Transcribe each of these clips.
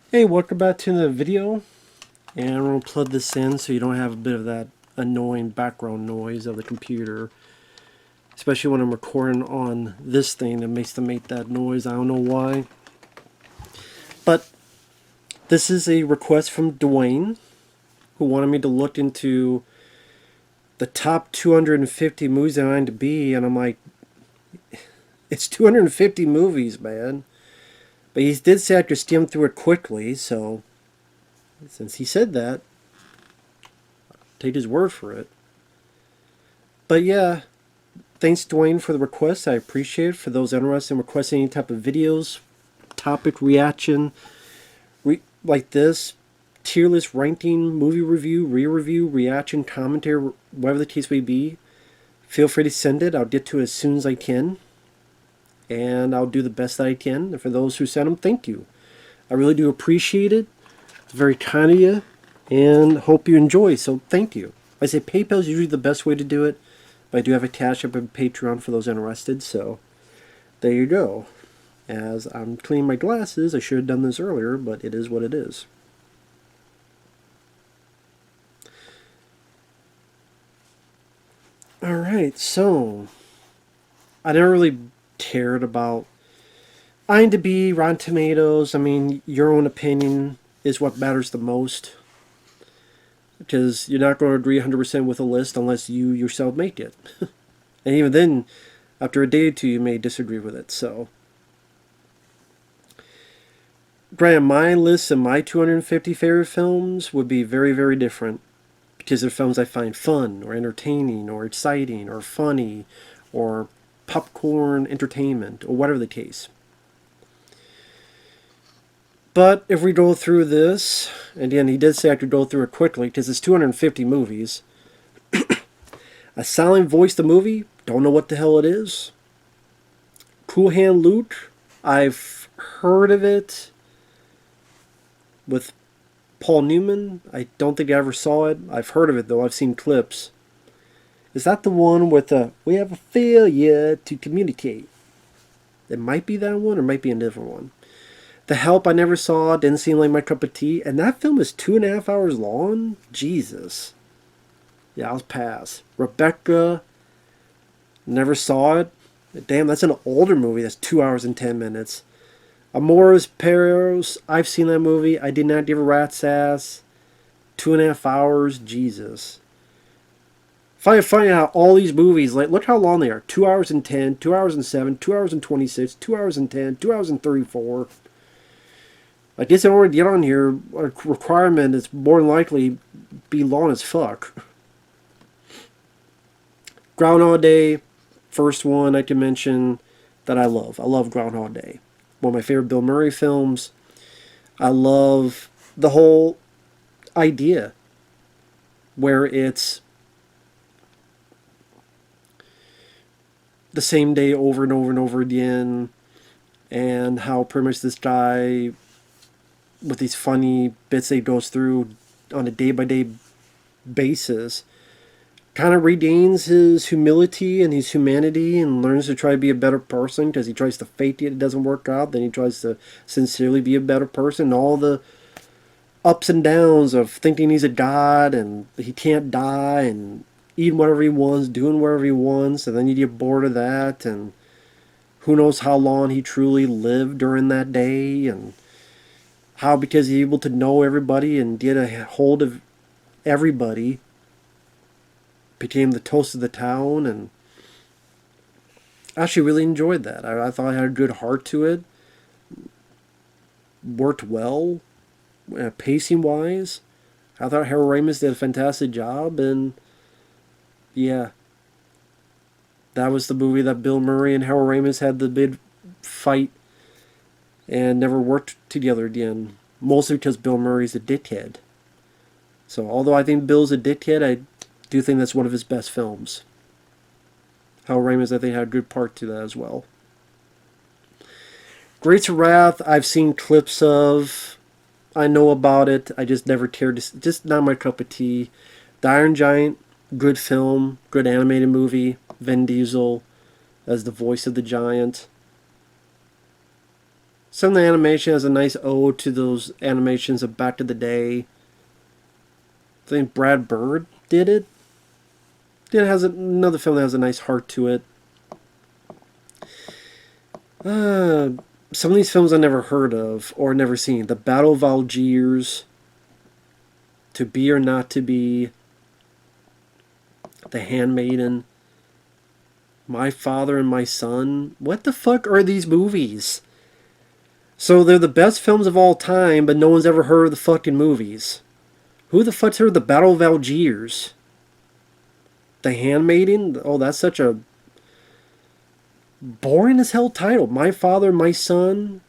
Hey, welcome back to the video, and I'm going to plug this in so you don't have a bit of that annoying background noise of the computer, especially when I'm recording on this thing that makes them make that noise. I don't know why, but this is a request from Dwayne, who wanted me to look into the top 250 movies on IMDb, and I'm like, it's 250 movies, man. But he did say I could skim through it quickly, so since he said that, take his word for it. But yeah, thanks, Dwayne, for the request. I appreciate it. For those interested in requesting any type of videos, topic reaction, like this, tier list ranking, movie review, re-review, reaction, commentary, whatever the case may be, feel free to send it. I'll get to it as soon as I can, and I'll do the best that I can. And for those who sent them, thank you. I really do appreciate it. It's very kind of you, and hope you enjoy. So thank you. I say PayPal is usually the best way to do it, but I do have a CashApp and Patreon for those interested. So there you go. As I'm cleaning my glasses, I should have done this earlier, but it is what it is. Alright, so I never really cared about IMDb, Rotten Tomatoes. I mean, your own opinion is what matters the most. Because you're not going to agree 100% with a list unless you yourself make it. And even then, after a day or two, you may disagree with it. So, granted, my list of my 250 favorite films would be very, very different. Because they're films I find fun, or entertaining, or exciting, or funny, or popcorn entertainment, or whatever the case. But if we go through this, and again, he did say I could go through it quickly because it's 250 movies. A Silent Voice, the movie, don't know what the hell it is. Cool Hand Luke, I've heard of it with Paul Newman. I don't think I ever saw it. I've heard of it though. I've seen clips. Is that the one with we have a failure to communicate? It might be that one, or might be a different one. The Help I never saw. Didn't seem like my cup of tea. And that film is 2.5 hours long. Jesus. Yeah, I'll pass. Rebecca, never saw it. Damn, that's an older movie. That's 2 hours and 10 minutes. Amores Perros, I've seen that movie. I did not give a rat's ass. 2.5 hours. Jesus. Find out all these movies, like, look how long they are. 2 hours and 10, 2 hours and 7, 2 hours and 26, 2 hours and 10, 2 hours and 34. I guess in order to get on here, a requirement is more than likely be long as fuck. Groundhog Day, first one I can mention that I love. I love Groundhog Day. One of my favorite Bill Murray films. I love the whole idea where it's the same day over and over and over again, and how pretty much this guy, with these funny bits that he goes through on a day-by-day basis, kind of regains his humility and his humanity and learns to try to be a better person because he tries to fake it. It doesn't work out. Then he tries to sincerely be a better person. All the ups and downs of thinking he's a god and he can't die and eating whatever he wants, doing whatever he wants, and then you get bored of that, and who knows how long he truly lived during that day, and how because he's able to know everybody and get a hold of everybody, became the toast of the town. And I actually really enjoyed that. I thought it had a good heart to it, worked well, pacing wise. I thought Harold Ramis did a fantastic job, and yeah, that was the movie that Bill Murray and Harold Ramis had the big fight and never worked together again. Mostly because Bill Murray's a dickhead. So although I think Bill's a dickhead, I do think that's one of his best films. Harold Ramis, I think, had a good part to that as well. Grapes of Wrath, I've seen clips of. I know about it. I just never cared to. Just not my cup of tea. The Iron Giant, good film, good animated movie. Vin Diesel as the voice of the giant. Some of the animation has a nice ode to those animations of back to the day. I think Brad Bird did it. It has another film that has a nice heart to it. Some of these films I never heard of or never seen. The Battle of Algiers, To Be or Not to Be, The Handmaiden, My Father and My Son. What the fuck are these movies? So they're the best films of all time, but no one's ever heard of the fucking movies. Who the fuck's heard of The Battle of Algiers? The Handmaiden? Oh, that's such a boring as hell title. My Father, My Son.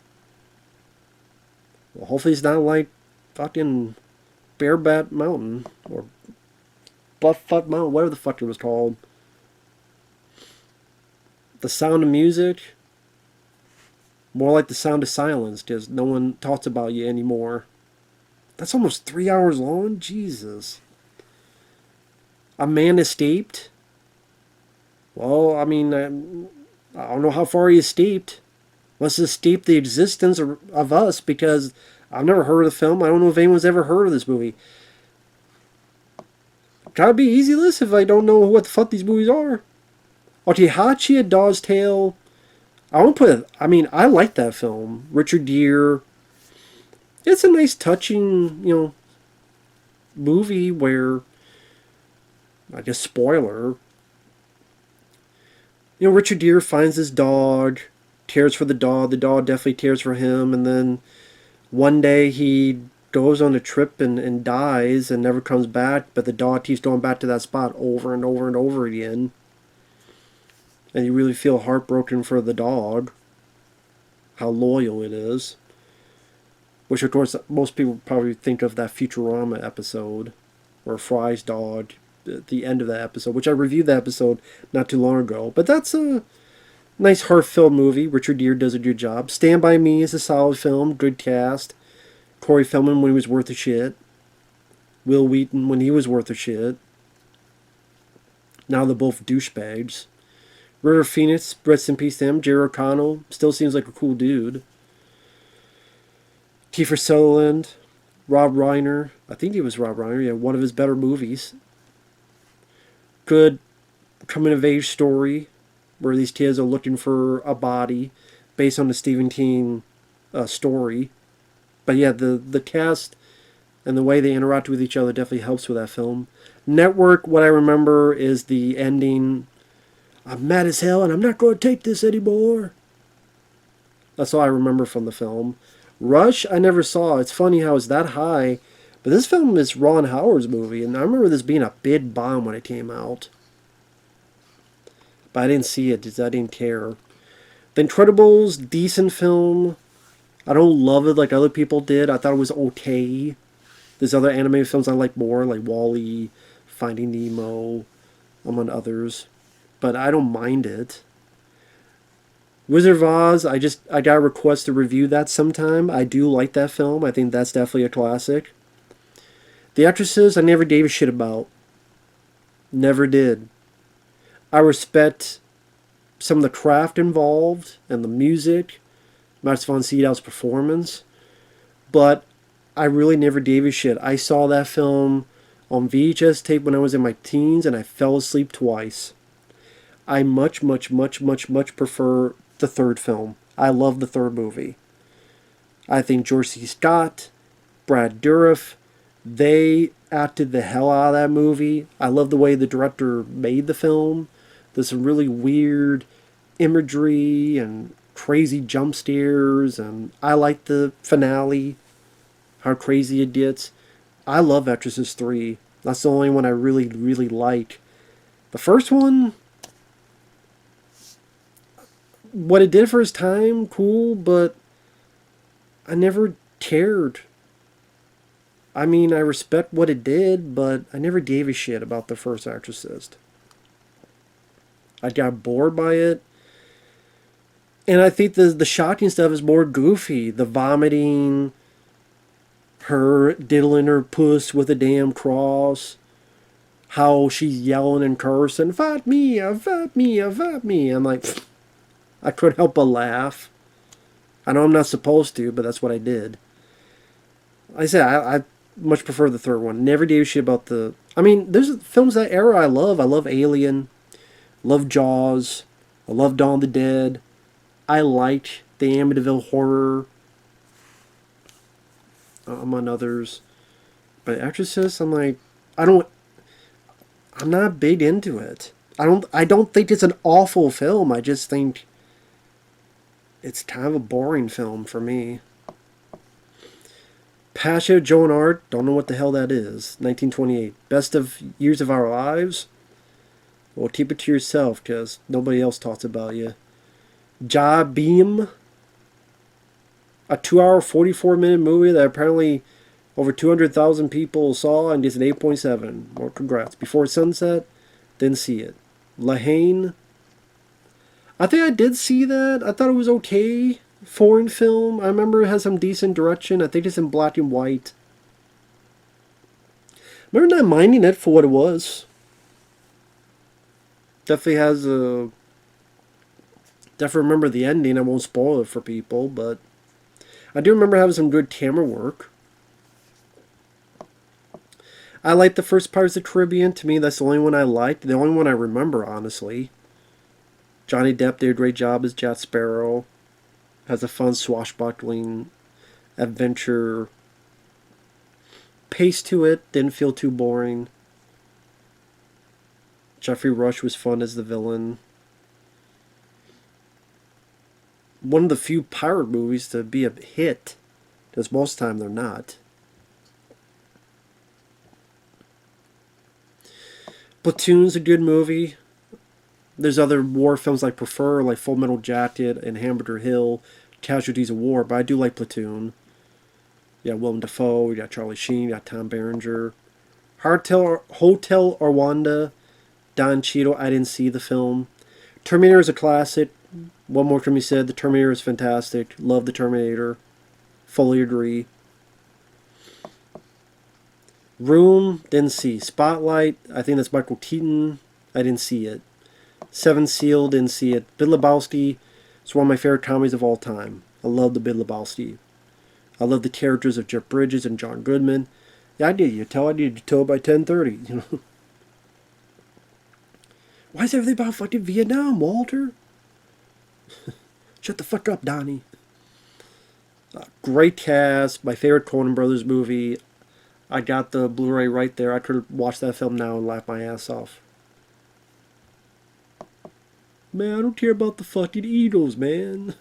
Well, hopefully it's not like fucking Barebat Mountain or Buttfuck Mountain, whatever the fuck it was called. The Sound of Music. More like The Sound of Silence, because no one talks about you anymore. That's almost 3 hours long? Jesus. A Man Escaped. Well, I mean, I don't know how far he escaped. Let's escape the existence of us, because I've never heard of the film. I don't know if anyone's ever heard of this movie. Gotta be easy list if I don't know what the fuck these movies are. Otihachi, A Dog's Tale. I won't put it. I mean, I like that film. Richard Gere. It's a nice, touching, movie where, I guess, spoiler. Richard Gere finds his dog, cares for the dog definitely cares for him, and then one day he goes on a trip and dies and never comes back, but the dog keeps going back to that spot over and over and over again. And you really feel heartbroken for the dog, how loyal it is. Which, of course, most people probably think of that Futurama episode, where Fry's dog, at the end of that episode, which I reviewed that episode not too long ago. But that's a nice heart-filled movie. Richard Gere does a good job. Stand By Me is a solid film, good cast. Corey Feldman when he was worth a shit. Will Wheaton when he was worth a shit. Now they're both douchebags. River Phoenix, rest in peace to him. Jerry O'Connell still seems like a cool dude. Kiefer Sutherland, Rob Reiner. I think he was Rob Reiner. Yeah, one of his better movies. Good coming-of-age story where these kids are looking for a body based on the Stephen King story. But yeah, the cast and the way they interact with each other definitely helps with that film. Network, what I remember is the ending. I'm mad as hell and I'm not going to take this anymore. That's all I remember from the film. Rush, I never saw. It's funny how it's that high. But this film is Ron Howard's movie, and I remember this being a big bomb when it came out. But I didn't see it because I didn't care. The Incredibles, decent film. I don't love it like other people did. I thought it was okay. There's other animated films I like more, like WALL-E, Finding Nemo, among others. But I don't mind it. Wizard of Oz, I got a request to review that sometime. I do like that film. I think that's definitely a classic. The Actresses, I never gave a shit about. Never did. I respect some of the craft involved and the music. Max von Sydow's performance. But I really never gave a shit. I saw that film on VHS tape when I was in my teens and I fell asleep twice. I much prefer the third film. I love the third movie. I think George C. Scott, Brad Dourif, they acted the hell out of that movie. I love the way the director made the film. There's some really weird imagery and crazy jump scares, and I like the finale, how crazy it gets. I love Exorcist 3. That's the only one I really like. The first one, what it did for its time, cool, but I never cared. I mean, I respect what it did, but I never gave a shit about the first Exorcist. I got bored by it. And I think the shocking stuff is more goofy. The vomiting, her diddling her puss with a damn cross, how she's yelling and cursing, "Fight me, fight me, fight me." I'm like, I couldn't help but laugh. I know I'm not supposed to, but that's what I did. Like I said, I much prefer the third one. Never gave a shit about the. I mean, there's films that era I love. I love Alien, love Jaws, I love Dawn of the Dead. I liked the Amityville Horror, among others. But Exorcist, I'm like, I don't. I'm not big into it. I don't think it's an awful film. I just think it's kind of a boring film for me. Passion, Joe and Art, don't know what the hell that is. 1928. Best of Years of Our Lives? Well, keep it to yourself, because nobody else talks about you. Ja Beam, a 2-hour, 44-minute movie that apparently over 200,000 people saw and gets an 8.7. Well, congrats. Before Sunset, didn't see it. Lahane, I think I did see that. I thought it was okay. Foreign film. I remember it has some decent direction. I think it's in black and white. I remember not minding it for what it was. Definitely has a... Definitely remember the ending. I won't spoil it for people, but I do remember having some good camera work. I liked the first Pirates of the Caribbean. To me, that's the only one I liked. The only one I remember, honestly. Johnny Depp did a great job as Jack Sparrow. Has a fun swashbuckling adventure pace to it. Didn't feel too boring. Jeffrey Rush was fun as the villain. One of the few pirate movies to be a hit, because most of the time they're not. Platoon's a good movie. There's other war films I prefer, like Full Metal Jacket and Hamburger Hill, Casualties of War, but I do like Platoon. You got Willem Dafoe, you got Charlie Sheen, you got Tom Berenger. Hotel Rwanda, Don Cheadle, I didn't see the film. Terminator is a classic. One more can be said, the Terminator is fantastic. Love the Terminator. Fully agree. Room, didn't see. Spotlight, I think that's Michael Keaton. I didn't see it. Seven Seal, didn't see it. Big Lebowski, it's one of my favorite comedies of all time. I love the Big Lebowski. I love the characters of Jeff Bridges and John Goodman. Yeah, I did. I needed to tell by 10:30. You know. Why is everything about fucking Vietnam, Walter? Shut the fuck up, Donnie. Great cast. My favorite Coen Brothers movie. I got the Blu-ray right there. I could watch that film now and laugh my ass off. Man, I don't care about the fucking Eagles, man.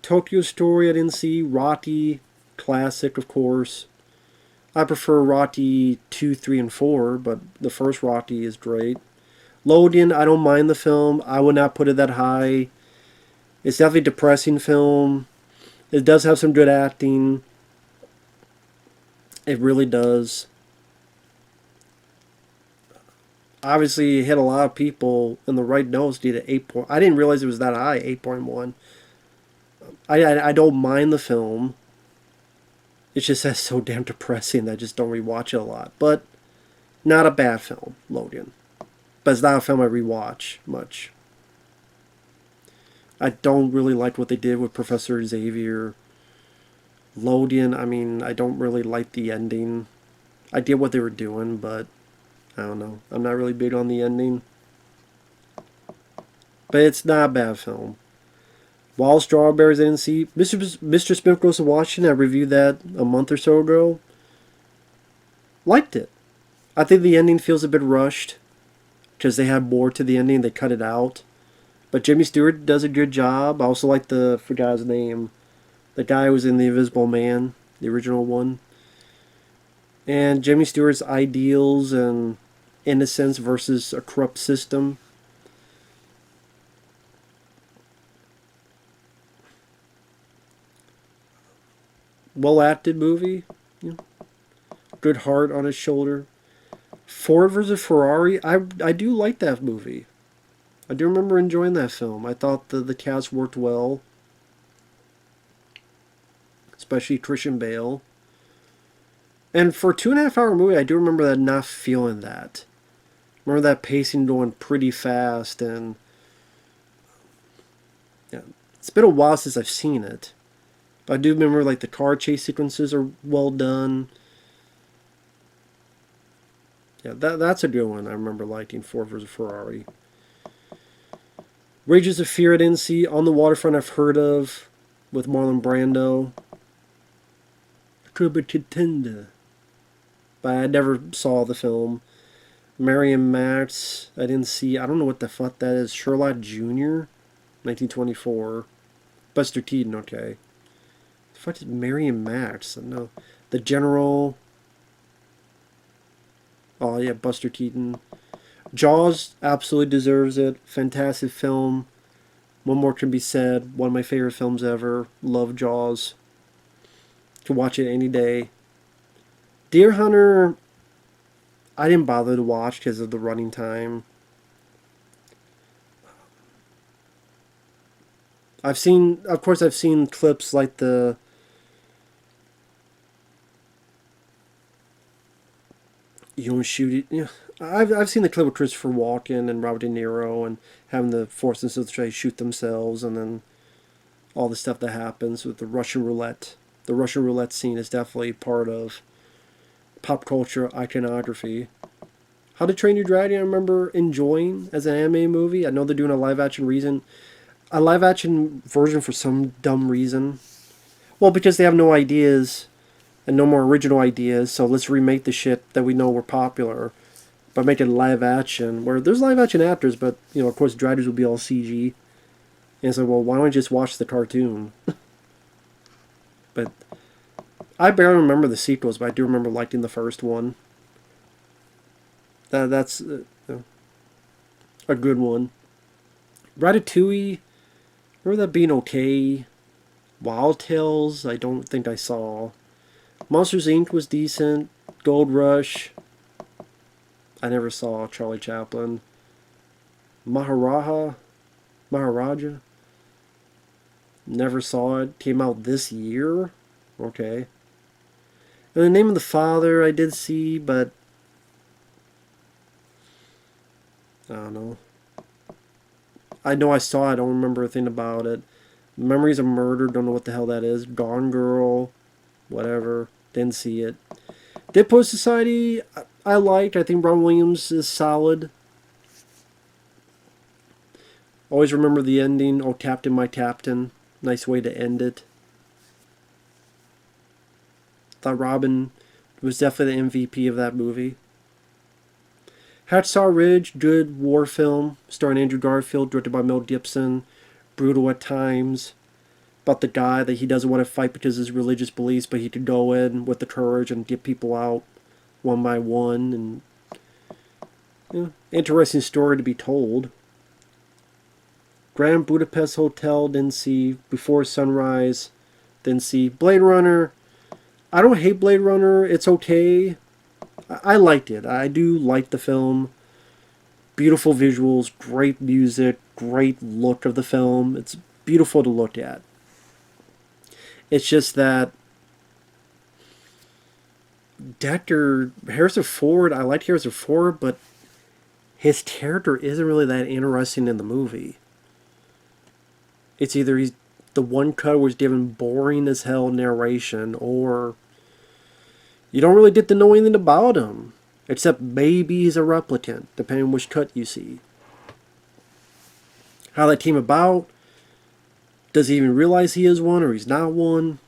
Tokyo Story, I didn't see. Rocky, classic, of course. I prefer Rocky 2, 3, and 4, but the first Rocky is great. Logan, I don't mind the film. I would not put it that high. It's definitely a depressing film. It does have some good acting. It really does. Obviously, it hit a lot of people in the right notes. Did an 8 point. I didn't realize it was that high. 8.1. I don't mind the film. It's just that's so damn depressing that I just don't rewatch it a lot. But not a bad film, Logan. But it's not a film I rewatch much. I don't really like what they did with Professor Xavier. Logan, I mean, I don't really like the ending. I get what they were doing, but I don't know. I'm not really big on the ending. But it's not a bad film. Wild Strawberries, I didn't see. Mr. Smith Goes to Washington, I reviewed that a month or so ago. Liked it. I think the ending feels a bit rushed, because they had more to the ending, they cut it out. But Jimmy Stewart does a good job. I also like forgot his name. The guy who was in The Invisible Man, the original one. And Jimmy Stewart's ideals and innocence versus a corrupt system. Well acted movie. You know, good heart on his shoulder. Ford versus Ferrari. I do like that movie. I do remember enjoying that film. I thought the cast worked well. Especially Christian Bale. And for a 2.5-hour movie, I do remember that not feeling that. Remember that pacing going pretty fast, and yeah, It's been a while since I've seen it. But I do remember like the car chase sequences are well done. Yeah, that's a good one. I remember liking Ford vs. Ferrari. Rages of Fear I didn't see. On the Waterfront I've heard of with Marlon Brando. Tender. But I never saw the film. Mary and Max I didn't see. I don't know what the fuck that is. Sherlock Jr. 1924. Buster Keaton, okay. The fuck is Mary and Max? No. The General. Oh yeah, Buster Keaton. Jaws absolutely deserves it. Fantastic film. What more can be said? One of my favorite films ever. Love Jaws. Can watch it any day. Deer Hunter, I didn't bother to watch because of the running time. I've seen clips like the you don't shoot it. Yeah, I've seen the clip with Christopher Walken and Robert De Niro and having the force themselves to try to shoot themselves, and then all the stuff that happens with the Russian roulette. The Russian roulette scene is definitely part of pop culture iconography. How to Train Your Dragon I remember enjoying as an anime movie. I know they're doing a live action version for some dumb reason. Well, because they have no ideas and no more original ideas, so let's remake the shit that we know were popular, but make it live action, where there's live action actors, but, you know, of course, dragons will be all CG. And so, well, why don't I just watch the cartoon? But I barely remember the sequels, but I do remember liking the first one. That's a good one. Ratatouille, remember that being okay. Wild Tales, I don't think I saw. Monsters Inc. was decent. Gold Rush, I never saw. Charlie Chaplin. Maharaja, never saw it. Came out this year. Okay. And The Name of the Father I did see, but I don't know. I know I saw it. I don't remember a thing about it. Memories of Murder, don't know what the hell that is. Gone Girl, whatever. Didn't see it. Dead Poet Society, I liked. I think Ron Williams is solid. Always remember the ending. Oh, Captain, my Captain. Nice way to end it. Thought Robin was definitely the MVP of that movie. Hacksaw Ridge, good war film, starring Andrew Garfield, directed by Mel Gibson. Brutal at times. About the guy that he doesn't want to fight because of his religious beliefs, but he could go in with the courage and get people out one by one. And interesting story to be told. Grand Budapest Hotel, didn't see. Before Sunrise, didn't see. Blade Runner, I don't hate Blade Runner. It's okay. I liked it. I do like the film. Beautiful visuals, great music, great look of the film. It's beautiful to look at. It's just that Harrison Ford, I like Harrison Ford, but his character isn't really that interesting in the movie. It's either he's the one cut was given boring as hell narration, or you don't really get to know anything about him. Except maybe he's a replicant, depending on which cut you see. How that came about, does he even realize he is one or he's not one?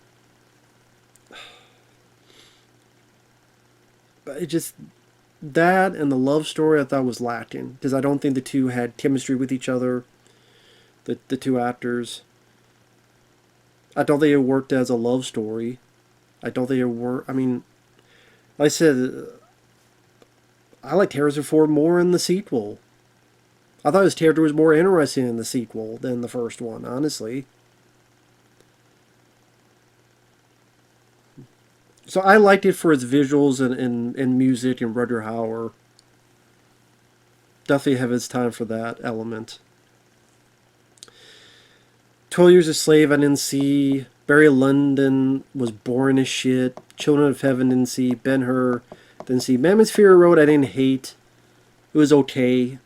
But it just, that and the love story I thought was lacking. Because I don't think the two had chemistry with each other. The two actors. I don't think it worked as a love story. I don't think it worked. I mean, like I said, I liked Harrison Ford more in the sequel. I thought his character was more interesting in the sequel than the first one, honestly. So I liked it for its visuals and music and Rutger Hauer. Definitely have its time for that element. 12 Years a Slave I didn't see. Barry Lyndon was boring as shit. Children of Heaven didn't see. Ben-Hur didn't see. Mammoth Fury Road I didn't hate. It was okay.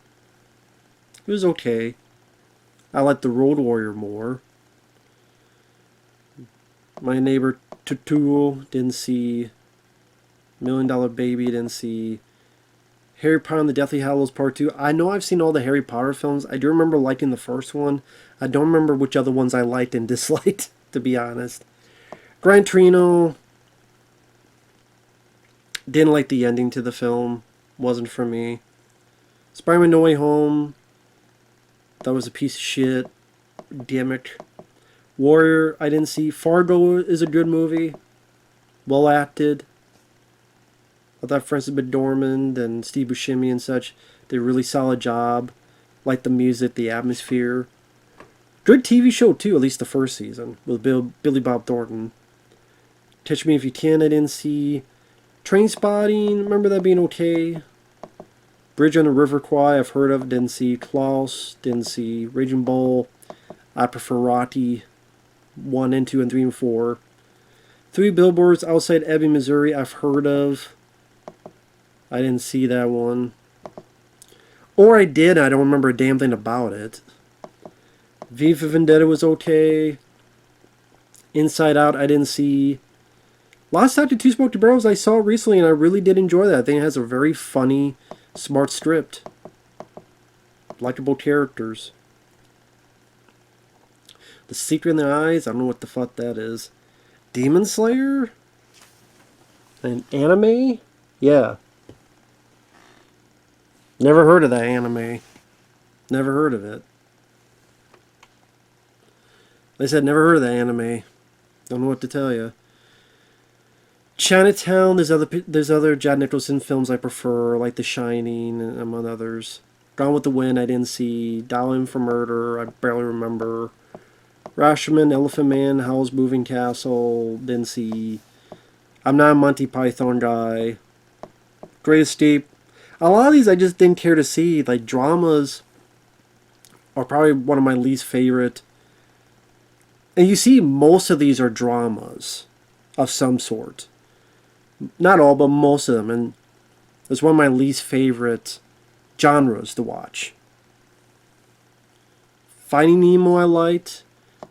It was okay. I liked The Road Warrior more. My Neighbor Totoro, didn't see. Million Dollar Baby, didn't see. Harry Potter and the Deathly Hallows Part 2. I know I've seen all the Harry Potter films. I do remember liking the first one. I don't remember which other ones I liked and disliked, to be honest. Gran Torino, didn't like the ending to the film. Wasn't for me. Spider-Man No Way Home, that was a piece of shit. Damn it. Warrior, I didn't see. Fargo is a good movie. Well acted. I thought Francis McDormand and Steve Buscemi and such did a really solid job. Like the music, the atmosphere. Good TV show too, at least the first season, with Billy Bob Thornton. Catch Me If You Can, I didn't see. Trainspotting, remember that being okay. Bridge on the River Kwai, I've heard of, didn't see. Klaus, didn't see. Raging Bull, I prefer Rocky 1 and 2 and 3 and 4. 3 Billboards Outside Ebbing, Missouri, I've heard of. I didn't see that one. Or I did, I don't remember a damn thing about it. V for Vendetta was okay. Inside Out, I didn't see. Lost After Two Smoke Barrels I saw recently, and I really did enjoy that. I think it has a very funny, smart script. Likeable characters. The Secret in Their Eyes, I don't know what the fuck that is. Demon Slayer? An anime? Yeah. Never heard of that anime. Never heard of it. Like I said, never heard of that anime. Don't know what to tell you. Chinatown, there's other Jack Nicholson films I prefer, like The Shining, and among others. Gone with the Wind, I didn't see. Dial for Murder, I barely remember. Rashomon, Elephant Man, Howl's Moving Castle, didn't see. I'm not a Monty Python guy. Great Escape. A lot of these I just didn't care to see. Like, dramas are probably one of my least favorite. And you see, most of these are dramas of some sort. Not all, but most of them. And it's one of my least favorite genres to watch. Finding Nemo I liked.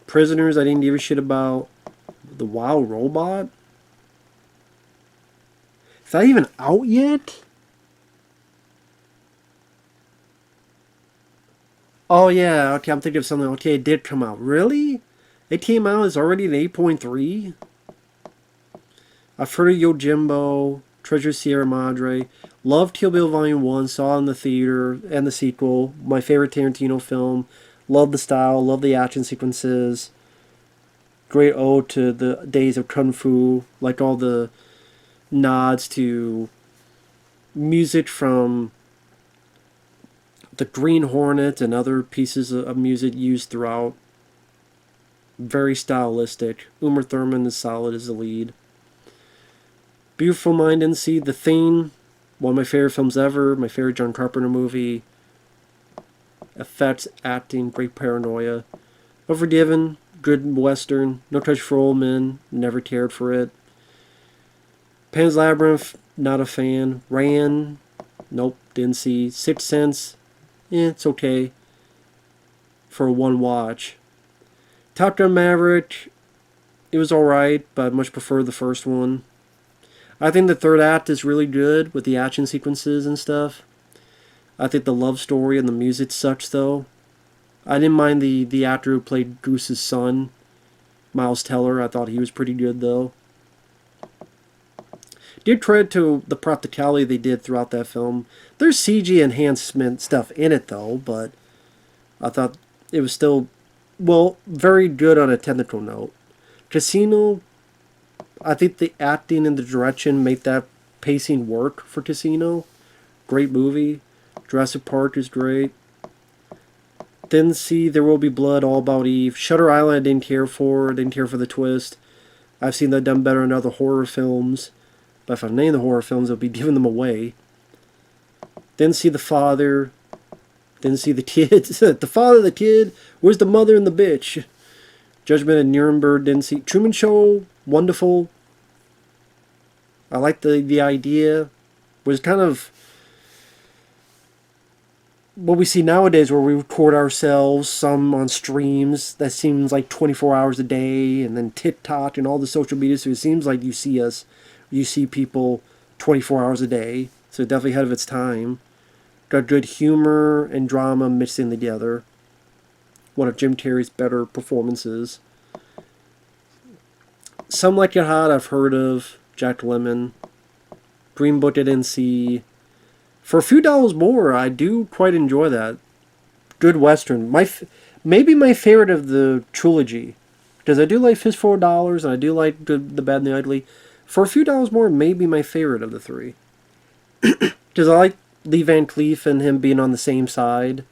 Prisoners I didn't give a shit about. The Wild Robot? Is that even out yet? Oh yeah, okay, I'm thinking of something. Okay, it did come out. Really? It came out, it's already an 8.3? I've heard of Yojimbo, Treasure Sierra Madre, loved Kill Bill Volume 1, saw it in the theater, and the sequel, my favorite Tarantino film, love the style, love the action sequences, great ode to the days of Kung Fu, like all the nods to music from the Green Hornet and other pieces of music used throughout. Very stylistic. Uma Thurman is solid as the lead. Beautiful Mind, didn't see. The Thing, one of my favorite films ever. My favorite John Carpenter movie. Effects, acting, great paranoia. Unforgiven, good western. No Country for Old Men, never cared for it. Pan's Labyrinth, not a fan. Ran, nope, didn't see. Sixth Sense, it's okay for a one watch. Top Gun Maverick, it was alright, but I much prefer the first one. I think the third act is really good with the action sequences and stuff. I think the love story and the music sucks though. I didn't mind the actor who played Goose's son, Miles Teller. I thought he was pretty good though. Did credit to the practicality they did throughout that film. There's CG enhancement stuff in it though, but I thought it was still, well, very good on a technical note. Casino, I think the acting and the direction made that pacing work for Casino. Great movie. Jurassic Park is great. Didn't see There Will Be Blood, All About Eve. Shutter Island I didn't care for. Didn't care for the twist. I've seen that done better in other horror films. But if I name the horror films, I'll be giving them away. Didn't see The Father. Didn't see The Kid. The Father, the Kid. Where's the Mother and the Bitch? Judgment at Nuremberg. Didn't see. Truman Show. Wonderful. I like the idea. Was kind of what we see nowadays where we record ourselves, some on streams, that seems like 24 hours a day, and then TikTok and all the social media, so it seems like you see people 24 hours a day, so definitely ahead of its time. Got good humor and drama mixed in together. One of Jim Carrey's better performances. Some Like It Hot I've heard of, Jack Lemmon. Green Book I didn't see. For a few dollars more, I do quite enjoy that. Good Western. Maybe my favorite of the trilogy. Because I do like Fistful of Dollars, and I do like the Bad and the Ugly. For a few dollars more, maybe my favorite of the three. Because I like Lee Van Cleef and him being on the same side.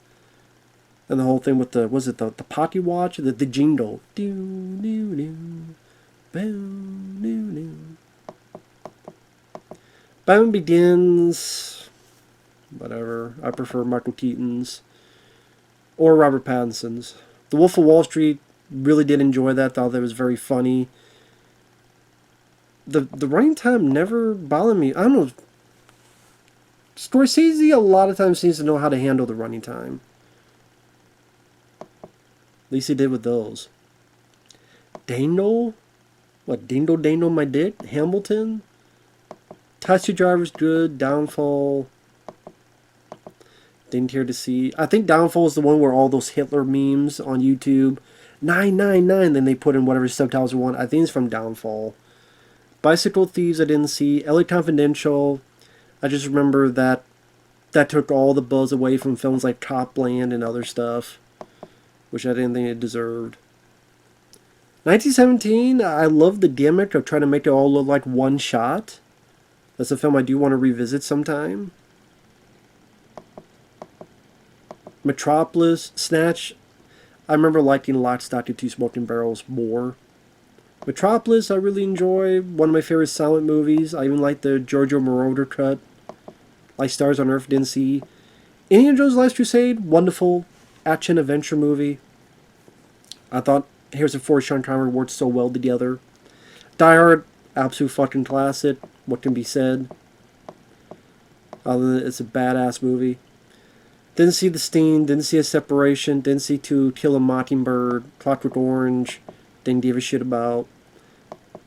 And the whole thing with the potty watch? The jingle. Do, do, do. Boom, do, do. Batman Begins, whatever. I prefer Michael Keaton's or Robert Pattinson's. The Wolf of Wall Street, really did enjoy that. Thought that was very funny. The running time never bothered me. I don't know. Scorsese a lot of times seems to know how to handle the running time. At least he did with those. Dangle? What, Dangle My Dick? Hamilton? Taxi Driver's good. Downfall. Didn't care to see. I think Downfall is the one where all those Hitler memes on YouTube. 999. Then they put in whatever subtitles you want. I think it's from Downfall. Bicycle Thieves I didn't see. LA Confidential. I just remember that took all the buzz away from films like Copland and other stuff, which I didn't think it deserved. 1917. I love the gimmick of trying to make it all look like one shot. That's a film I do want to revisit sometime. Metropolis, Snatch. I remember liking Lock, Stock, and Two Smoking Barrels more. Metropolis I really enjoy. One of my favorite silent movies. I even like the Giorgio Moroder cut. Like Stars on Earth, didn't see. Indiana Jones Last Crusade, wonderful action adventure movie. I thought Harrison Ford and Sean Connery worked so well together. Die Hard, absolute fucking classic. What can be said? Other than it's a badass movie. Didn't see The Sting, didn't see A Separation, didn't see To Kill a Mockingbird, Clockwork Orange, didn't give a shit about.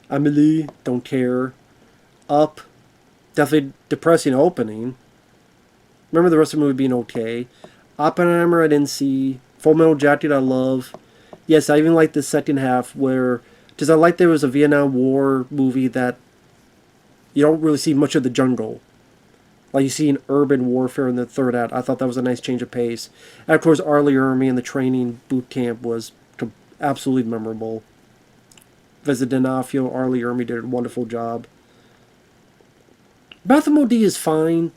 Amelie, don't care. Up, definitely depressing opening. Remember the rest of the movie being okay. Oppenheimer I didn't see. Full Metal Jacket I love. Yes, I even like the second half where, because I like there was a Vietnam War movie that you don't really see much of the jungle. Like you see in urban warfare in the third act. I thought that was a nice change of pace. And of course, Arlie Ermy and the training boot camp was absolutely memorable. Vincent D'Onofrio, Arlie Ermy did a wonderful job. Matthew Modine is fine.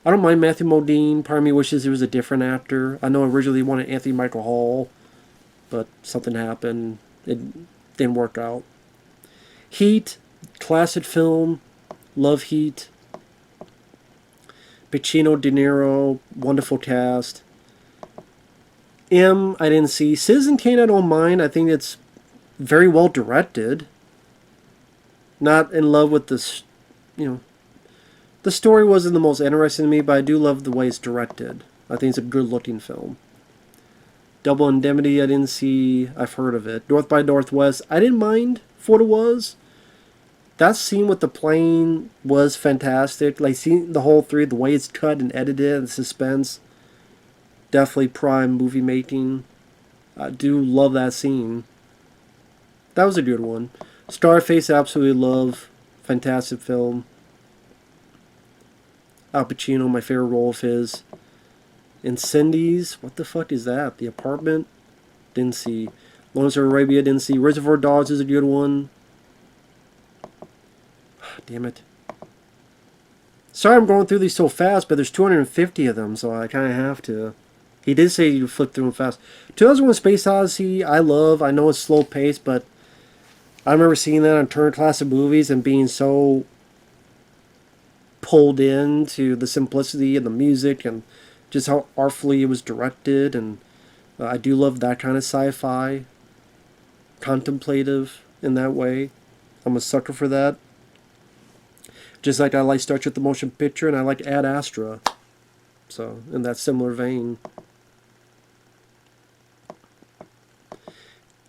I don't mind Matthew Modine. Part of me wishes he was a different actor. I know originally he wanted Anthony Michael Hall, but something happened. It didn't work out. Heat, classic film. Love Heat. Pacino, De Niro, wonderful cast. I didn't see. Citizen Kane, I don't mind. I think it's very well directed. Not in love with this, the story wasn't the most interesting to me, but I do love the way it's directed. I think it's a good-looking film. Double Indemnity, I didn't see. I've heard of it. North by Northwest, I didn't mind for what it was. That scene with the plane was fantastic. Like, seeing the whole three, the way it's cut and edited and suspense. Definitely prime movie making. I do love that scene. That was a good one. Scarface, absolutely love. Fantastic film. Al Pacino, my favorite role of his. Incendies, what the fuck is that? The Apartment? Didn't see. Lawrence of Arabia, didn't see. Reservoir Dogs is a good one. Damn it. Sorry I'm going through these so fast, but there's 250 of them, so I kind of have to. He did say you flip through them fast. 2001 Space Odyssey, I love. I know it's slow paced, but I remember seeing that on Turner Classic Movies and being so pulled into the simplicity and the music and just how artfully it was directed. And I do love that kind of sci-fi. Contemplative in that way. I'm a sucker for that. Just like I like Star Trek the Motion Picture and I like Ad Astra. So, in that similar vein.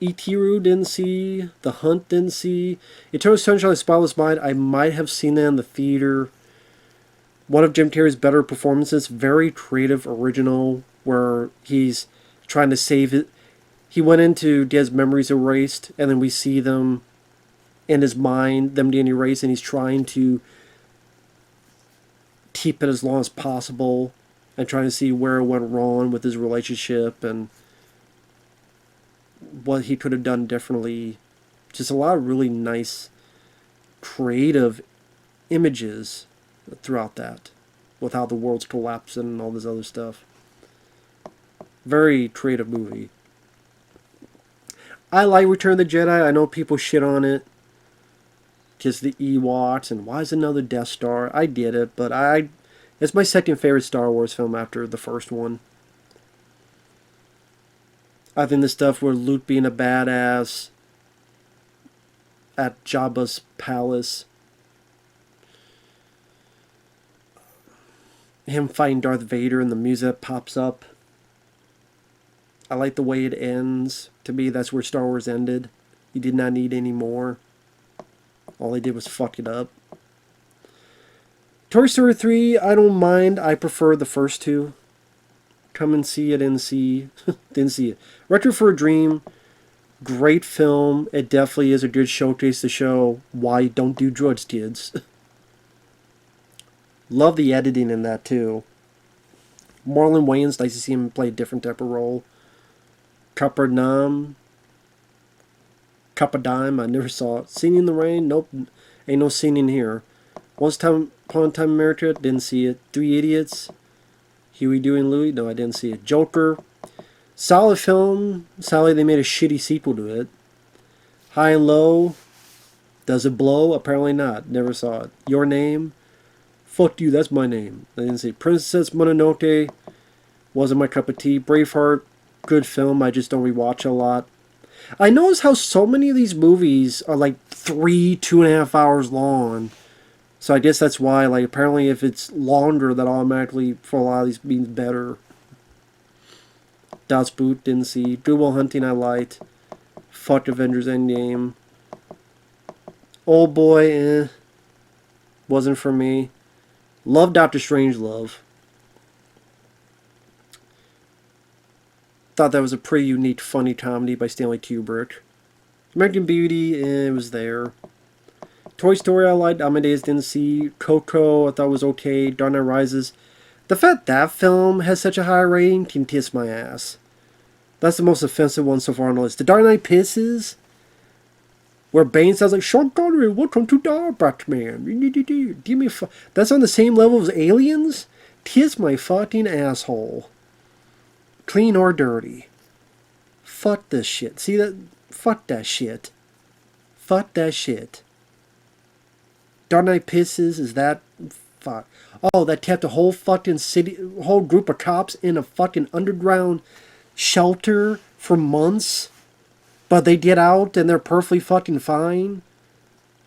Itiru didn't see. The Hunt didn't see. Eternal Sunshine of the Spotless Mind, I might have seen that in the theater. One of Jim Carrey's better performances. Very creative, original, where he's trying to save it. He went into Dead's memories erased, and then we see them in his mind, them getting erased, and he's trying to keep it as long as possible and trying to see where it went wrong with his relationship and what he could have done differently. Just a lot of really nice, creative images throughout that, with how the world's collapsing and all this other stuff. Very creative movie. I like Return of the Jedi. I know people shit on it. Just the Ewoks and why is another Death Star? I get it, but it's my second favorite Star Wars film after the first one. I think the stuff where Luke being a badass at Jabba's palace, him fighting Darth Vader and the music that pops up. I like the way it ends. To me, that's where Star Wars ended. You did not need any more. All they did was fuck it up. Toy Story 3, I don't mind. I prefer the first two. Come and see it, didn't see. Didn't see it. Retro for a Dream, great film. It definitely is a good showcase to show why you don't do drugs, kids. Love the editing in that too. Marlon Wayans, nice to see him play a different type of role. Capernaum, Cup of Dime, I never saw it. Singing in the Rain, nope, ain't no singing here. Once Upon a Time in America, didn't see it. Three Idiots, Huey, Dewey, and Louie, no, I didn't see it. Joker, solid film. Sadly, they made a shitty sequel to it. High and Low, does it blow? Apparently not, never saw it. Your Name, fuck you, that's my name. I didn't see it. Princess Mononoke, wasn't my cup of tea. Braveheart, good film, I just don't rewatch a lot. I notice how so many of these movies are like 2.5 hours long. So I guess that's why, like, apparently if it's longer, that automatically, for a lot of these, means better. Das Boot, didn't see. Good Will Hunting, I liked. Fuck Avengers Endgame. Old Boy, wasn't for me. Love Doctor Strangelove. Thought that was a pretty unique, funny comedy by Stanley Kubrick. American Beauty, it was there. Toy Story I liked. Amadeus didn't see. Coco I thought was okay. Dark Knight Rises. The fact that film has such a high rating can kiss my ass. That's the most offensive one so far on the list. The Dark Knight Pisses, where Bane sounds like Sean Connery, welcome to Dark Batman. Give me that's on the same level as Aliens? Kiss my fucking asshole. Clean or dirty. Fuck this shit. See that? Fuck that shit. Fuck that shit. Dark Knight Pisses, is that? Fuck. Oh, that kept a whole fucking city, whole group of cops in a fucking underground shelter for months. But they get out and they're perfectly fucking fine.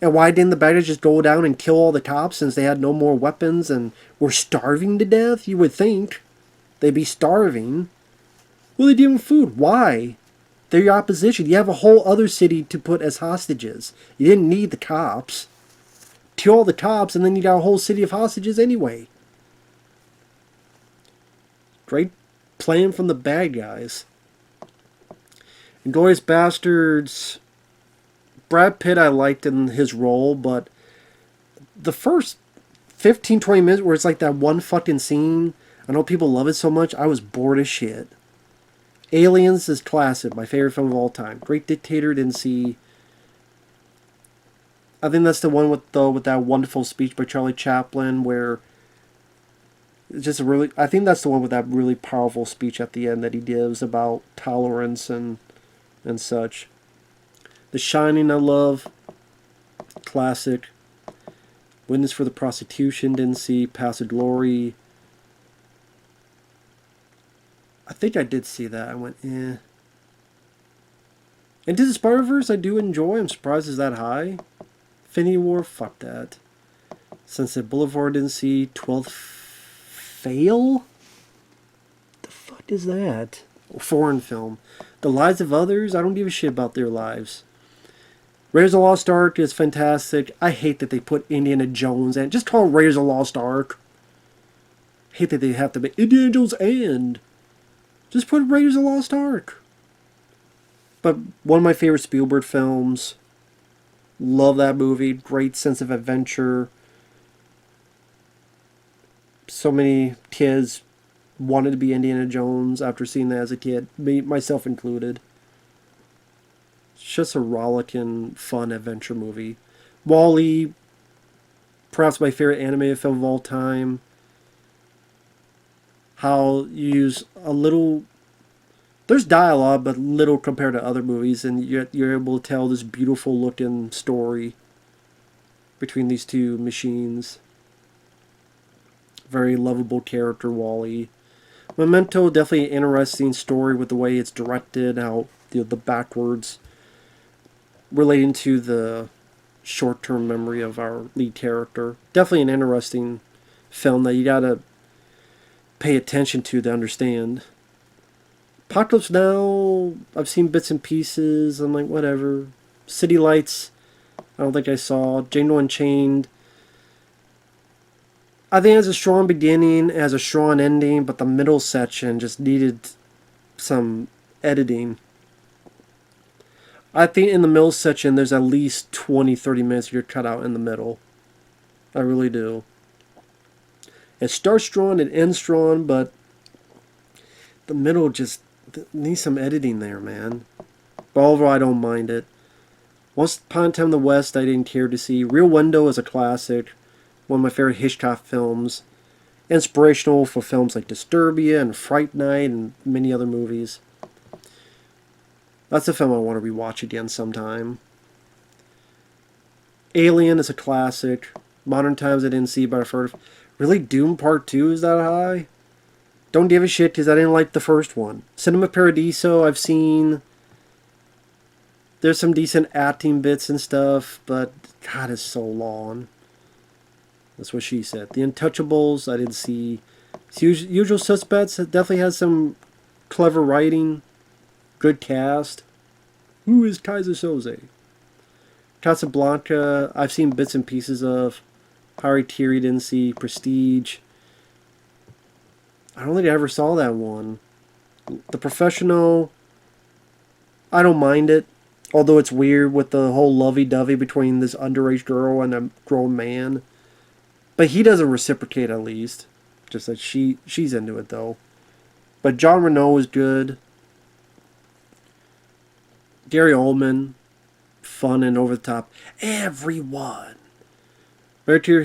And why didn't the bad guys just go down and kill all the cops since they had no more weapons and were starving to death? You would think they'd be starving. Well, they give them food. Why? They're your opposition. You have a whole other city to put as hostages. You didn't need the cops. Kill all the cops, and then you got a whole city of hostages anyway. Great plan from the bad guys. Inglourious Bastards. Brad Pitt I liked in his role, but the first 15-20 minutes where it's like that one fucking scene, I know people love it so much, I was bored as shit. Aliens is classic, my favorite film of all time. Great Dictator, didn't see. I think that's the one with that wonderful speech by Charlie Chaplin where it's just a really, I think that's the one with that really powerful speech at the end that he gives about tolerance and such. The Shining I love, classic. Witness for the Prostitution, didn't see. Pass of Glory. I think I did see that. I went, eh. Into the Spider-Verse I do enjoy. I'm surprised it's that high. Infinity War, fuck that. Sunset Boulevard didn't see. 12th Fail? is that? A foreign film. The lives of others, I don't give a shit about their lives. Raiders of the Lost Ark is fantastic. I hate that they put Indiana Jones in. Just call it Raiders of the Lost Ark. Hate that they have to be Indiana Jones and. Just put Raiders of the Lost Ark. But one of my favorite Spielberg films. Love that movie. Great sense of adventure. So many kids wanted to be Indiana Jones after seeing that as a kid. Me, myself included. It's just a rollicking, fun adventure movie. Wall-E, perhaps my favorite animated film of all time. How you use a little... There's dialogue, but little compared to other movies, and you're able to tell this beautiful-looking story between these two machines. Very lovable character, Wall-E. Memento, definitely an interesting story with the way it's directed, how the backwards relating to the short-term memory of our lead character. Definitely an interesting film that you gotta pay attention to understand. Apocalypse Now, I've seen bits and pieces. I'm like, whatever. City Lights, I don't think I saw. Django Unchained, I think it has a strong beginning, it has a strong ending, but the middle section just needed some editing. I think in the middle section there's at least 20-30 minutes you're cut out in the middle. I really do. It starts strong, it ends strong, but the middle just needs some editing there, man. But overall, I don't mind it. Once Upon a Time in the West, I didn't care to see. Rear Window is a classic. One of my favorite Hitchcock films. Inspirational for films like Disturbia and Fright Night and many other movies. That's a film I want to rewatch again sometime. Alien is a classic. Modern Times I didn't see, but I've heard of. Really, Doom Part 2 is that high? Don't give a shit because I didn't like the first one. Cinema Paradiso I've seen. There's some decent acting bits and stuff, but God, it's so long. That's what she said. The Untouchables I didn't see. Usual Suspects definitely has some clever writing. Good cast. Who is Kaiser Soze? Casablanca, I've seen bits and pieces of. Harry Thierry didn't see. Prestige. I don't think I ever saw that one. The Professional, I don't mind it. Although it's weird with the whole lovey-dovey between this underage girl and a grown man. But he doesn't reciprocate at least. Just that she's into it though. But John Reno is good. Gary Oldman, fun and over the top. Everyone. American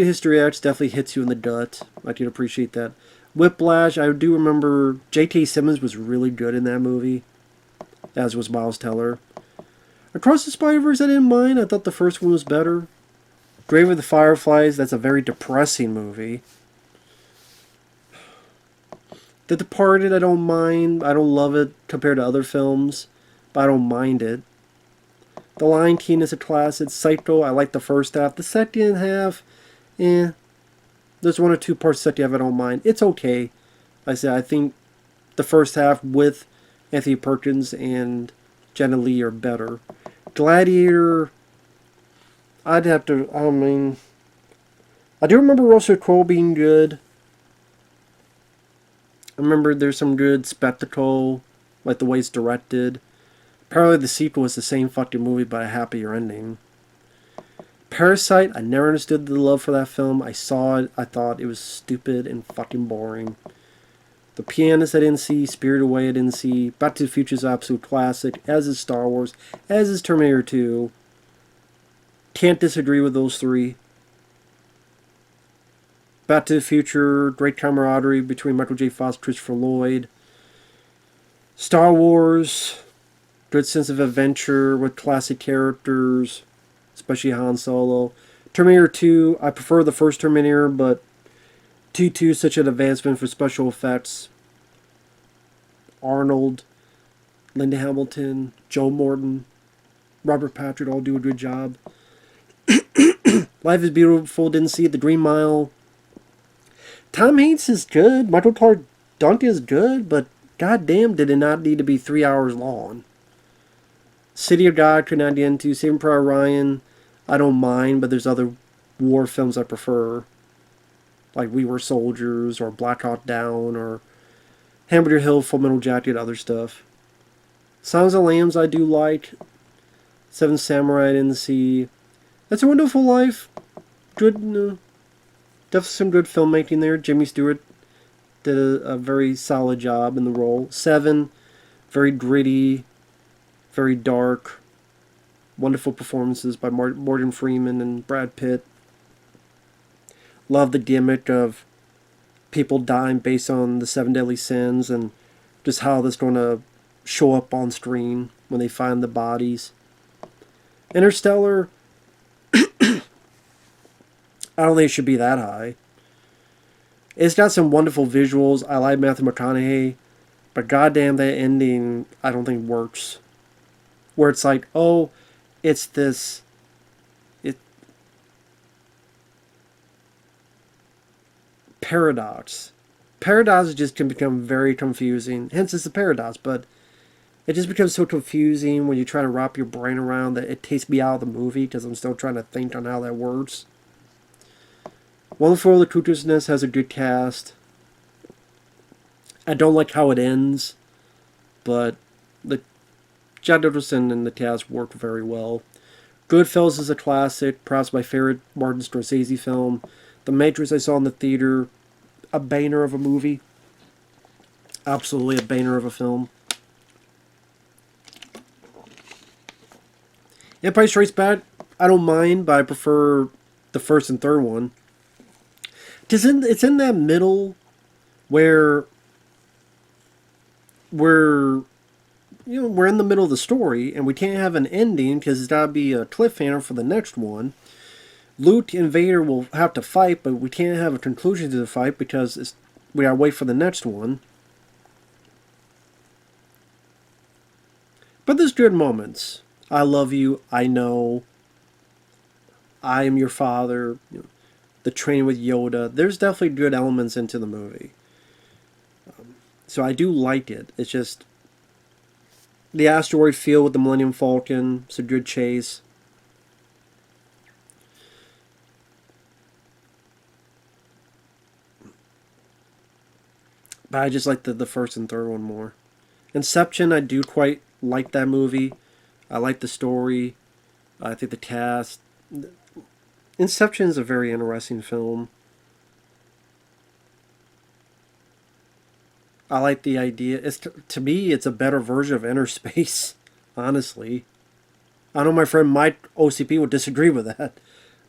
History X definitely hits you in the gut. I can appreciate that. Whiplash, I do remember J.K. Simmons was really good in that movie. As was Miles Teller. Across the Spider-Verse I didn't mind. I thought the first one was better. Grave of the Fireflies, that's a very depressing movie. The Departed I don't mind. I don't love it compared to other films. But I don't mind it. The Lion King is a classic. Psycho, I like the first half. The second half, there's one or two parts of the second half I don't mind. It's okay. I think the first half with Anthony Perkins and Jenna Lee are better. Gladiator, I do remember Russell Crowe being good. I remember there's some good spectacle, like the way it's directed. Apparently the sequel is the same fucking movie but a happier ending. Parasite, I never understood the love for that film. I saw it, I thought it was stupid and fucking boring. The Pianist I didn't see, Spirited Away I didn't see. Back to the Future is an absolute classic, as is Star Wars, as is Terminator 2. Can't disagree with those three. Back to the Future, great camaraderie between Michael J. Fox and Christopher Lloyd. Star Wars, good sense of adventure with classic characters, especially Han Solo. Terminator 2, I prefer the first Terminator, but T2 is such an advancement for special effects. Arnold, Linda Hamilton, Joe Morton, Robert Patrick all do a good job. Life is Beautiful, didn't see it. The Green Mile. Tom Hanks is good. Michael Clark Daunting is good, but goddamn, did it not need to be 3 hours long? City of God could not get into. Saving Private Ryan, I don't mind, but there's other war films I prefer, like We Were Soldiers or Black Hawk Down or Hamburger Hill, Full Metal Jacket, other stuff. Silence of the Lambs I do like. Seven Samurai I didn't see. That's a Wonderful Life. Good, definitely some good filmmaking there. Jimmy Stewart did a very solid job in the role. Seven, very gritty, very dark. Wonderful performances by Morgan Freeman and Brad Pitt. Love the gimmick of people dying based on the seven deadly sins and just how that's going to show up on screen when they find the bodies. Interstellar, I don't think it should be that high. It's got some wonderful visuals. I like Matthew McConaughey, but goddamn, that ending I don't think works. Where it's like, oh, it's this, paradox. Paradox just can become very confusing. Hence, it's a paradox, but it just becomes so confusing when you try to wrap your brain around that it takes me out of the movie because I'm still trying to think on how that works. Wonderful Locutousness has a good cast. I don't like how it ends, but the Jack Nicholson and the cast work very well. Goodfellas is a classic, perhaps my favorite Martin Scorsese film. The Matrix I saw in the theater, a banger of a movie. Absolutely a banger of a film. Empire Strikes Back, I don't mind, but I prefer the first and third one. It's in that middle where we're in the middle of the story and we can't have an ending because it's got to be a cliffhanger for the next one. Luke and Vader will have to fight, but we can't have a conclusion to the fight because we gotta wait for the next one. But there's good moments. I love you. I know. I am your father. The training with Yoda. There's definitely good elements into the movie. So I do like it. It's just the asteroid field with the Millennium Falcon. It's a good chase. But I just like the first and third one more. Inception, I do quite like that movie. I like the story. I think the cast. Inception is a very interesting film. I like the idea. To me, it's a better version of Inner Space, honestly. I know my friend Mike OCP would disagree with that.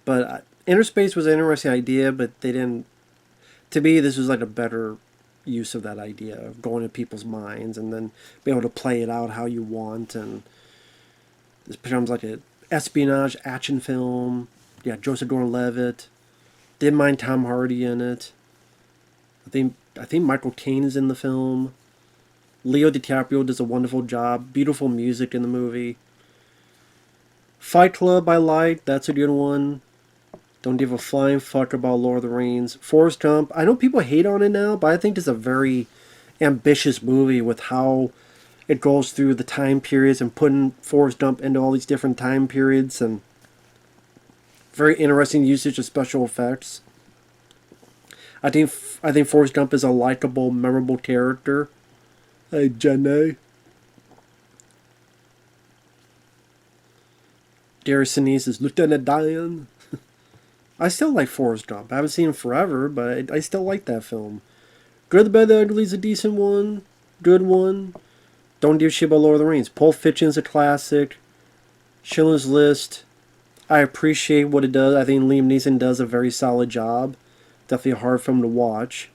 But Inner Space was an interesting idea, but they didn't. To me, this was like a better use of that idea of going to people's minds and then be able to play it out how you want. And this becomes like an espionage action film. Yeah, Joseph Gordon-Levitt. Didn't mind Tom Hardy in it. I think Michael Caine is in the film. Leo DiCaprio does a wonderful job. Beautiful music in the movie. Fight Club I like. That's a good one. Don't give a flying fuck about Lord of the Rings. Forrest Gump. I know people hate on it now, but I think it's a very ambitious movie with how it goes through the time periods and putting Forrest Gump into all these different time periods and very interesting usage of special effects. I think Forrest Gump is a likable, memorable character. Hey, Jenny. Gary Sinise is Lieutenant Dan. I still like Forrest Gump. I haven't seen him forever, but I still like that film. Good, the Bad, the Ugly is a decent one. Good one. Don't give a shit about Lord of the Rings. Pulp Fiction's a classic. Schindler's List. I appreciate what it does. I think Liam Neeson does a very solid job. Definitely a hard film to watch.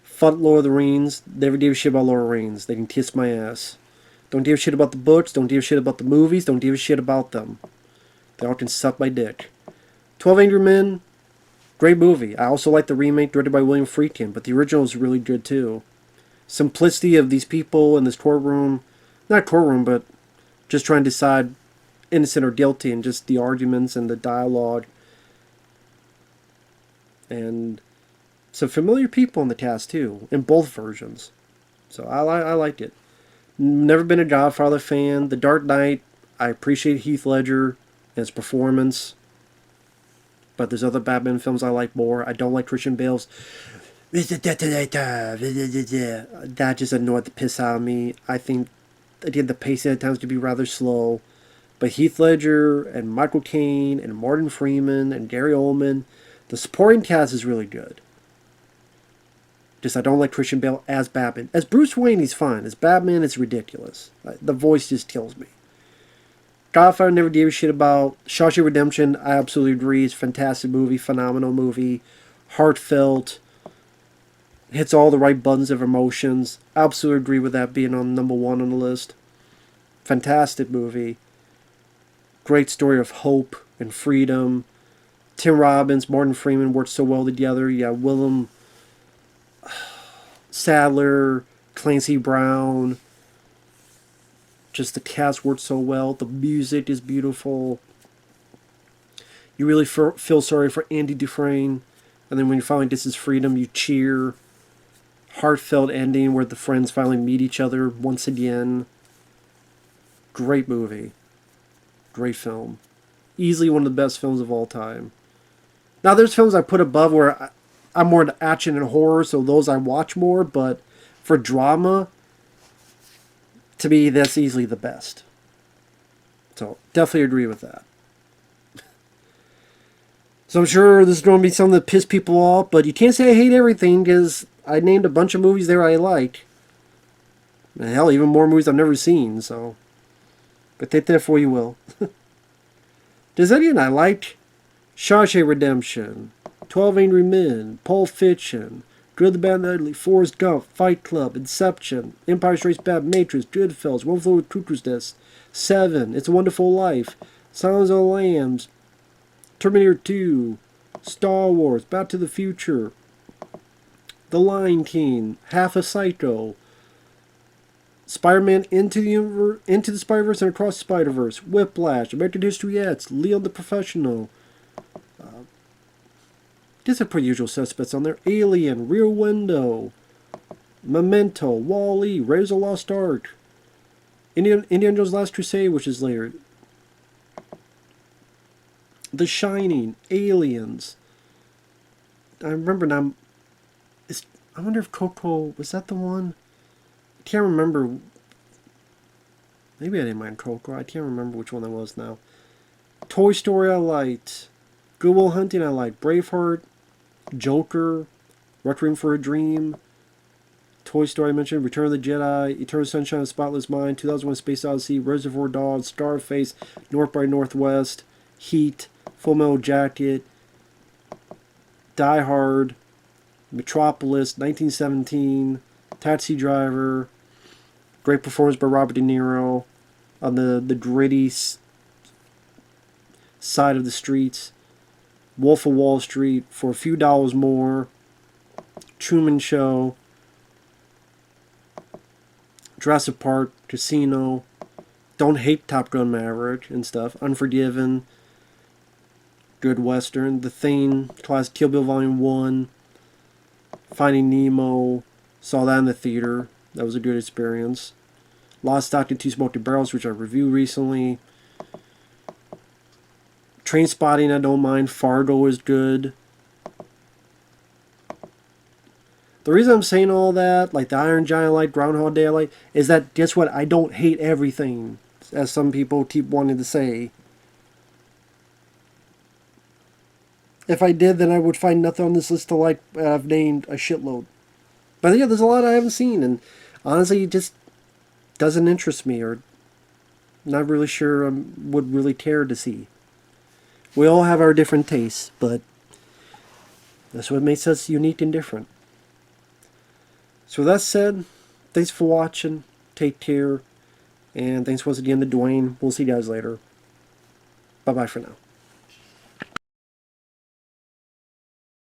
Fuck Lord of the Rings. Never give a shit about Lord of the Rings. They can kiss my ass. Don't give a shit about the books. Don't give a shit about the movies. Don't give a shit about them. They all can suck my dick. 12 Angry Men. Great movie. I also like the remake directed by William Friedkin, but the original is really good too. Simplicity of these people in this courtroom. Not courtroom, but just trying to decide innocent or guilty, and just the arguments and the dialogue. And Some familiar people in the cast too, in both versions. So I liked it. Never been a Godfather fan. The Dark Knight, I appreciate Heath Ledger and his performance. But there's other Batman films I like more. I don't like Christian Bale's that just annoyed the piss out of me. I think, again, the pacing at times could be rather slow. But Heath Ledger and Michael Caine and Martin Freeman and Gary Oldman, the supporting cast is really good. Just I don't like Christian Bale as Batman. As Bruce Wayne, he's fine. As Batman, it's ridiculous. The voice just kills me. Godfather never gave a shit about. Shawshank Redemption, I absolutely agree. It's a fantastic movie, phenomenal movie, heartfelt, hits all the right buttons of emotions. Absolutely agree with that being on #1 on the list. Fantastic movie. Great story of hope and freedom. Tim Robbins, Martin Freeman worked so well together. Yeah, Willem Sadler, Clancy Brown. Just the cast worked so well. The music is beautiful. You really feel sorry for Andy Dufresne. And then when you finally get his freedom, you cheer. Heartfelt ending where the friends finally meet each other once again. Great movie. Great film. Easily one of the best films of all time. Now there's films I put above where I'm more into action and horror, so those I watch more, but for drama, to me, that's easily the best. So, definitely agree with that. So I'm sure this is going to be something that piss people off, but you can't say I hate everything, because I named a bunch of movies there I like. And hell, even more movies I've never seen, so. But take that for you will. Does anyone I liked Shawshank Redemption, 12 Angry Men, Pulp Fiction, Good, the Bad, and the Ugly, Forrest Gump, Fight Club, Inception, Empire Strikes Back, Matrix, Goodfellas, One Flew Over the Cuckoo's Nest, Seven, It's a Wonderful Life, Silence of the Lambs, Terminator 2, Star Wars, Back to the Future, The Lion King, Half a Psycho, Spider-Man into the Spider-Verse and Across the Spider-Verse, Whiplash, American History X, Leon the Professional. Just a pretty usual suspects on there. Alien, Rear Window, Memento, Wall-E, Raiders of the Lost Ark, Indiana Jones' Last Crusade, which is later, The Shining, Aliens. I remember now. I wonder if Coco, was that the one? I can't remember. Maybe I didn't mind Coco. I can't remember which one that was now. Toy Story I liked. Good Will Hunting I liked. Braveheart, Joker, Requiem for a Dream, Toy Story I mentioned, Return of the Jedi, Eternal Sunshine of the Spotless Mind, 2001: Space Odyssey, Reservoir Dogs, Scarface, North by Northwest, Heat, Full Metal Jacket, Die Hard, Metropolis, 1917, Taxi Driver. Great performance by Robert De Niro on the gritty side of the streets. Wolf of Wall Street, For a Few Dollars More, Truman Show, Jurassic Park, Casino, don't hate Top Gun Maverick and stuff, Unforgiven, Good Western, The Thing, classic Kill Bill Volume 1, Finding Nemo, saw that in the theater, that was a good experience. Lost Stock and Two Smoking Barrels, which I reviewed recently. Trainspotting, I don't mind. Fargo is good. The reason I'm saying all that, like the Iron Giant I like, Groundhog Day I like, is that, guess what? I don't hate everything, as some people keep wanting to say. If I did, then I would find nothing on this list to like. I've named a shitload. But yeah, there's a lot I haven't seen, and honestly, it just doesn't interest me, or not really sure I would really care to see. We all have our different tastes, but that's what makes us unique and different. So with that said, thanks for watching. Take care. And thanks once again to Dwayne. We'll see you guys later. Bye-bye for now.